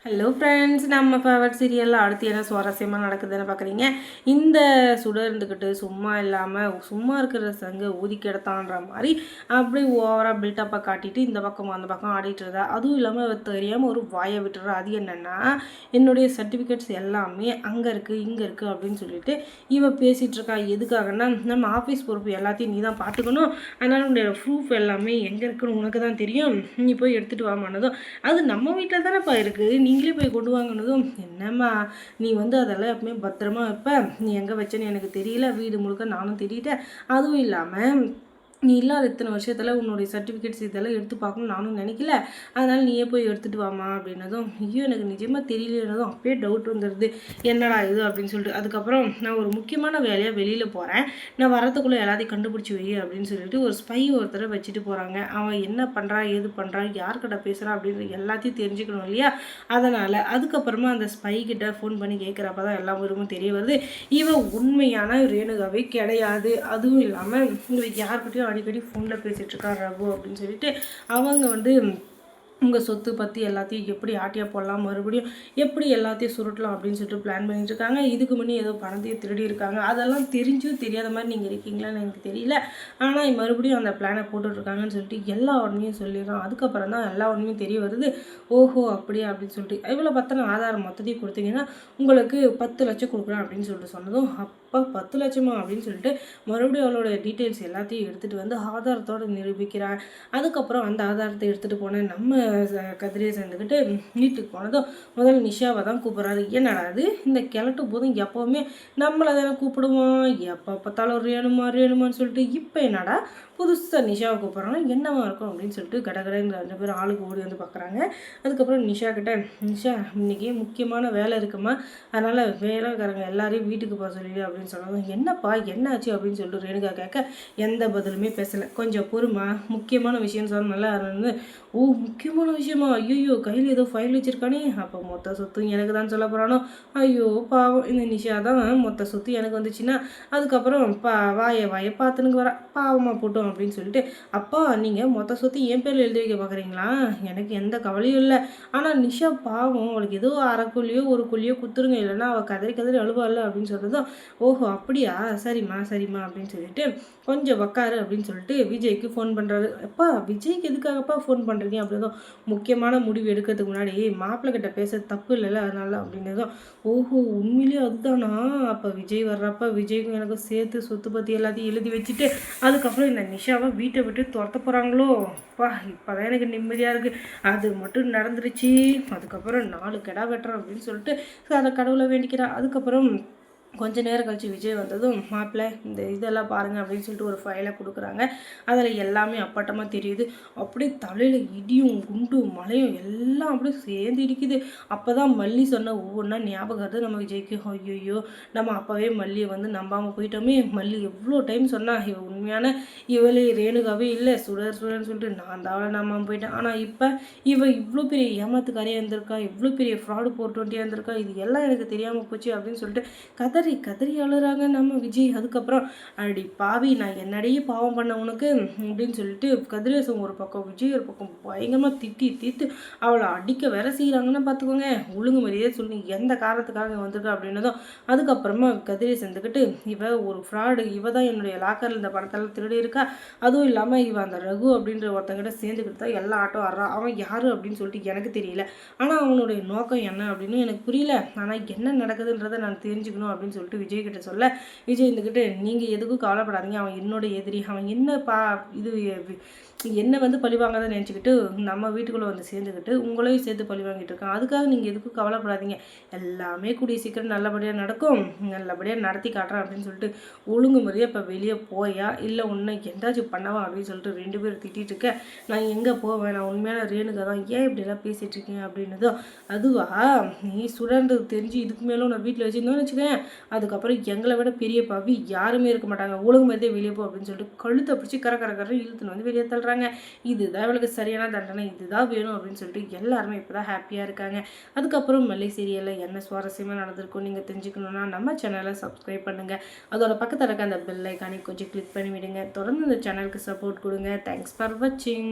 Hello friends, நம்ம favourite சீரியலில் அடுத்து என்ன சுவாரஸ்யமாக நடக்குதுன்னு பார்க்குறீங்க. இந்த சுடர் இருந்துக்கிட்டு சும்மா இல்லாமல் சும்மா இருக்கிற சங்க ஊதி கிடத்தான்ற மாதிரி அப்படி ஓவராக பில்டப்பாக காட்டிட்டு இந்த பக்கம் அந்த பக்கம் ஆடிட்டு இருந்தா. அதுவும் இல்லாமல் தெரியாமல் ஒரு வாயை விட்டுறா. அது என்னென்னா, என்னுடைய சர்டிஃபிகேட்ஸ் எல்லாமே அங்கே இருக்குது இங்கே இருக்குது அப்படின்னு சொல்லிட்டு இவ பேசிகிட்டு இருக்கா. எதுக்காகன்னா, நம்ம ஆஃபீஸ் பொறுப்பு எல்லாத்தையும் நீ தான் பார்த்துக்கணும், அதனால் உன்னுடைய ப்ரூஃப் எல்லாமே எங்கே இருக்குன்னு உனக்கு தான் தெரியும், நீ போய் எடுத்துகிட்டு வாமானதும், அது நம்ம வீட்டில் தானேப்பா இருக்குது, நீங்களே போய் கொண்டு வாங்கினதும், என்னம்மா நீ அதெல்லாம் எப்பவுமே பத்திரமா வைப்ப, நீ எங்கே வச்சேன்னு எனக்கு தெரியல, வீடு முழுக்க நானும் தேடிட்டேன், அதுவும் இல்லாமல் நீ இல்லாத இத்தனை வருஷத்தில் உன்னுடைய சர்டிஃபிகேட்ஸ் இதெல்லாம் எடுத்து பார்க்கணும்னு நானும் நினைக்கல, அதனால் நீயே போய் எடுத்துகிட்டு வாமா அப்படின்னதும், ஐயோ எனக்கு நிஜமாக தெரியலன்னதும் அப்பயே டவுட் வந்துடுது, என்னடா இது அப்படின்னு சொல்லிட்டு. அதுக்கப்புறம் நான் ஒரு முக்கியமான வேலையாக வெளியில் போகிறேன், நான் வரத்துக்குள்ளே எல்லாத்தையும் கண்டுபிடிச்சி வை அப்படின்னு சொல்லிட்டு ஒரு ஸ்பை ஒருத்தரை வச்சுட்டு போகிறாங்க. அவன் என்ன பண்ணுறான், ஏது பண்ணுறான், யார்கிட்ட பேசுகிறான் அப்படின்ற எல்லாத்தையும் தெரிஞ்சுக்கணும் இல்லையா. அதனால் அதுக்கப்புறமா அந்த ஸ்பை கிட்ட ஃபோன் பண்ணி கேட்குறப்ப தான் எல்லா விவரமும் தெரிய வருது, இவன் உண்மையான ரேணுகாவே கிடையாது. அதுவும் இல்லாமல் யார்கிட்டையும் அடிக்கடி ஃபோனில் பேசிகிட்ருக்கா ரகு அப்படின்னு சொல்லிட்டு அவங்க உங்கள் சொத்து பற்றி எல்லாத்தையும் எப்படி ஆட்டியாக போடலாம், மறுபடியும் எப்படி எல்லாத்தையும் சுருட்டலாம் அப்படின்னு சொல்லிட்டு பிளான் பண்ணிட்டு இருக்காங்க. இதுக்கு முன்னே ஏதோ பணத்தையும் திருடி இருக்காங்க. அதெல்லாம் தெரிஞ்சும் தெரியாத மாதிரி நீங்கள் இருக்கீங்களான்னு எனக்கு தெரியல, ஆனால் மறுபடியும் அந்த பிளானை போட்டுட்ருக்காங்கன்னு சொல்லிட்டு எல்லா உண்மையும் சொல்லிடுறோம். அதுக்கப்புறம் தான் எல்லா உண்மையும் தெரிய வருது. ஓஹோ அப்படியே அப்படின்னு சொல்லிட்டு, இவ்வளோ பத்தின ஆதாரம் மொத்தத்தையும் கொடுத்தீங்கன்னா உங்களுக்கு 10 லட்சம் கொடுக்குறேன் அப்படின்னு சொல்லிட்டு சொன்னதும், அப்போ 10 லட்சமா அப்படின்னு சொல்லிட்டு மறுபடியும் அவளோட டீட்டெயில்ஸ் எல்லாத்தையும் எடுத்துகிட்டு ஆதாரத்தோடு நிரூபிக்கிறான். அதுக்கப்புறம் அந்த ஆதாரத்தை எடுத்துகிட்டு போனேன் நம்ம கதிரையை சேர்ந்துக்கிட்டு வீட்டுக்கு போனதும் முதல்ல நிஷாவை தான் கூப்பிட்றாரு. என்னடா அது, இந்த கிழட்டு போதும் எப்போவுமே நம்மளை தானே கூப்பிடுவோம், எப்போ பார்த்தாலும் ரேணுமான்னு சொல்லிட்டு இப்போ என்னடா புதுசாக நிஷாவை கூப்பிட்றாங்க, என்னவா இருக்கும் அப்படின்னு சொல்லிட்டு கடகடன்னு 2 பேரும் ஆளுக்கு ஓடி பார்க்குறாங்க. அதுக்கப்புறம் நிஷா கிட்ட, நிஷா இன்றைக்கி முக்கியமான வேலை இருக்குமா, அதனால் வேலைக்காரங்க எல்லாரையும் வீட்டுக்கு போக சொல்லிடு அப்படின்னு சொன்னாங்க. என்னப்பா என்னாச்சு அப்படின்னு சொல்லிட்டு ரேணுகா கேட்க எந்த பதிலுமே பேசலை. கொஞ்சம் பொறுமா, முக்கியமான விஷயம்னு சொன்ன நல்லா இருந்து, ஓ முக்கியமான விஷயமா, ஐயோ கையில் ஏதோ ஃபைல் வச்சுருக்கானே, அப்போ மொத்த சொத்தும் எனக்கு தான் சொல்ல போகிறானோ, ஐயோ பாவம் இந்த நிஷா தான் மொத்த சொத்து எனக்கு வந்துச்சுன்னா அதுக்கப்புறம் வாயை பார்த்துனுக்கு வர பாவமாக போட்டோம் அப்படின்னு சொல்லிட்டு, அப்பா நீங்கள் மொத்த சொத்து என் பேரில் எழுதி வைக்க பார்க்குறீங்களா, எனக்கு எந்த கவலையும் இல்லை, ஆனால் நிஷா பாவம் அவளுக்கு ஏதோ அரைக்குள்ளியோ ஒரு குள்ளியோ குத்துருங்க, இல்லைன்னா அவள் கதறி அழுவாள் அப்படின்னு சொல்கிறதும், ஓஹோ அப்படியா, சரிம்மா அப்படின்னு சொல்லிட்டு கொஞ்சம் உக்காரு அப்படின்னு சொல்லிட்டு விஜய்க்கு ஃபோன் பண்ணுறாரு. அப்பா விஜய்க்கு எதுக்காகப்பா ஃபோன் பண்ணுறீங்க அப்படின்னதும், முக்கியமான முடிவு எடுக்கிறதுக்கு முன்னாடி மாப்பிள்ளை கிட்ட பேச தப்பு இல்லைல்ல அதனால அப்படின்னதும், ஓஹோ உண்மையிலேயே அதுதானா, அப்போ விஜய் வர்றப்ப விஜய்க்கும் எனக்கும் சேர்த்து சொத்து பற்றி எல்லாத்தையும் எழுதி வச்சுட்டு அதுக்கப்புறம் இந்த நிஷாவை வீட்டை விட்டு துரத்த போகிறாங்களோ, அப்பா இப்போ தான் எனக்கு நிம்மதியாக இருக்குது, அது மட்டும் நடந்துருச்சு, அதுக்கப்புறம் 4 கெடா வெட்டுறோம் அப்படின்னு சொல்லிட்டு அதை கடவுளை வேண்டிக்கிறான். அதுக்கப்புறம் கொஞ்ச நேரம் கழிச்சு விஜய் வந்ததும், மாப்பிள்ளை இந்த இதெல்லாம் பாருங்கள் அப்படின்னு சொல்லிட்டு ஒரு ஃபைலை கொடுக்குறாங்க. அதில் எல்லாமே அப்பட்டமாக தெரியுது. அப்படியே தலையில் இடியும் குண்டும் மழையும் எல்லாம் அப்படியே சேர்ந்து இடிக்குது. அப்போ தான் மல்லி சொன்ன ஒவ்வொன்றா ஞாபகம் வருது நம்ம விஜய்க்கு. ஐயோ நம்ம அப்போவே மல்லியை நம்பாமல் போயிட்டோமே, மல்லி எவ்வளோ டைம் சொன்னால் இவ உண்மையான இவளே ரேணுகாவே இல்லை, சுடர்னு சொல்லிட்டு நான் தான் நம்பாமல் போயிட்டேன். ஆனால் இப்போ இவ இவ்வளோ பெரிய ஏமாத்துக்காரியாக இருந்திருக்கா, இவ்வளோ பெரிய ஃப்ராடு 420 இருந்திருக்கா, இது எல்லாம் எனக்கு தெரியாமல் போச்சு அப்படின்னு சொல்லிட்டு கதறி அழுறாங்க நம்ம விஜய். அதுக்கப்புறம் அடி பாவி நான் என்னடையே பாவம் பண்ண உனக்கு அப்படின்னு சொல்லிட்டு கதிரேசன் ஒரு பக்கம் விஜய் ஒரு பக்கம் பயங்கரமாக தீர்த்து அவளை அடிக்க வேற செய்கிறாங்கன்னு பார்த்துக்கோங்க. ஒழுங்கு மாதிரியே சொல்லி எந்த காரணத்துக்காக வந்திருக்கா அப்படின்னதும், அதுக்கப்புறமா கதிரேசன் இருந்துக்கிட்டு இவ ஒரு ஃப்ராடு, இவ தான் என்னுடைய லாக்கரில் இந்த பணத்தெல்லாம் திருடி இருக்கா, அதுவும் இல்லாமல் இவன் அந்த ரகு அப்படின்ற ஒருத்தங்கிட்ட சேர்ந்துக்கிட்டு தான் எல்லா ஆட்டோ ஆடுறான், அவன் யார் அப்படின்னு சொல்லிட்டு எனக்கு தெரியல, ஆனால் அவனுடைய நோக்கம் என்ன அப்படின்னு எனக்கு புரியல, ஆனால் என்ன நடக்குதுன்றதை நான் தெரிஞ்சுக்கணும் அப்படின்னு சொல்லிட்டு விஜய் கிட்ட சொல்ல, விஜய் இருந்துக்கிட்டு நீங்கள் எதுக்கும் கவலைப்படாதீங்க, அவன் என்னோட எதிரி, அவன் என்ன இது என்னை பழிவாங்க நினச்சிக்கிட்டு நம்ம வீட்டுக்குள்ளே சேர்ந்துக்கிட்டு உங்களையும் சேர்த்து பழி வாங்கிட்டு இருக்கான், அதுக்காக நீங்கள் எதுக்கும் கவலைப்படாதீங்க, எல்லாமே கூடிய சீக்கிரம் நல்லபடியாக நடக்கும், நல்லபடியாக நடத்தி காட்டுறேன் அப்படின்னு சொல்லிட்டு ஒழுங்கு முறையாக இப்போ வெளியே போயா இல்லை உன்னை எந்தாச்சும் பண்ணவா அப்படின்னு சொல்லிட்டு 2 பேரும் திட்டிகிட்டு இருக்க, நான் எங்கே போவேன், நான் உண்மையான ரேணுகா தான், ஏன் இப்படிலாம் பேசிகிட்டு இருக்கேன் அப்படின்னதும், அதுவா நீ சுடன்றது தெரிஞ்சு இதுக்கு மேலும் நான் வீட்டில் வச்சுருந்தோன்னு வச்சுக்கேன், அதுக்கப்புறம் எங்களை விட பெரிய பாவி யாருமே இருக்க மாட்டாங்க, ஒழுங்கு மாதிரியே வெளியே போ அப்படின்னு சொல்லிட்டு கழுத்தை பிடிச்சி கரை இழுத்துன்னு வெளியே தள்ளுறாங்க. இதுதான் இவளுக்கு சரியான தண்டனை, இதுதான் வேணும் அப்படின்னு சொல்லிட்டு எல்லாருமே இப்போ தான் ஹாப்பியாக இருக்காங்க. அதுக்கப்புறம் மல்லி சீரியலில் என்ன சுவாரஸ்யமாக நடந்திருக்கும் நீங்கள் தெரிஞ்சுக்கணுன்னா நம்ம சேனலை சப்ஸ்கிரைப் பண்ணுங்கள், அதோட பக்கத்தில் இருக்க அந்த பெல் ஐக்கானை கொஞ்சம் கிளிக் பண்ணி விடுங்க, தொடர்ந்து இந்த சேனலுக்கு சப்போர்ட் கொடுங்க. தேங்க்ஸ் ஃபார் வாட்சிங்.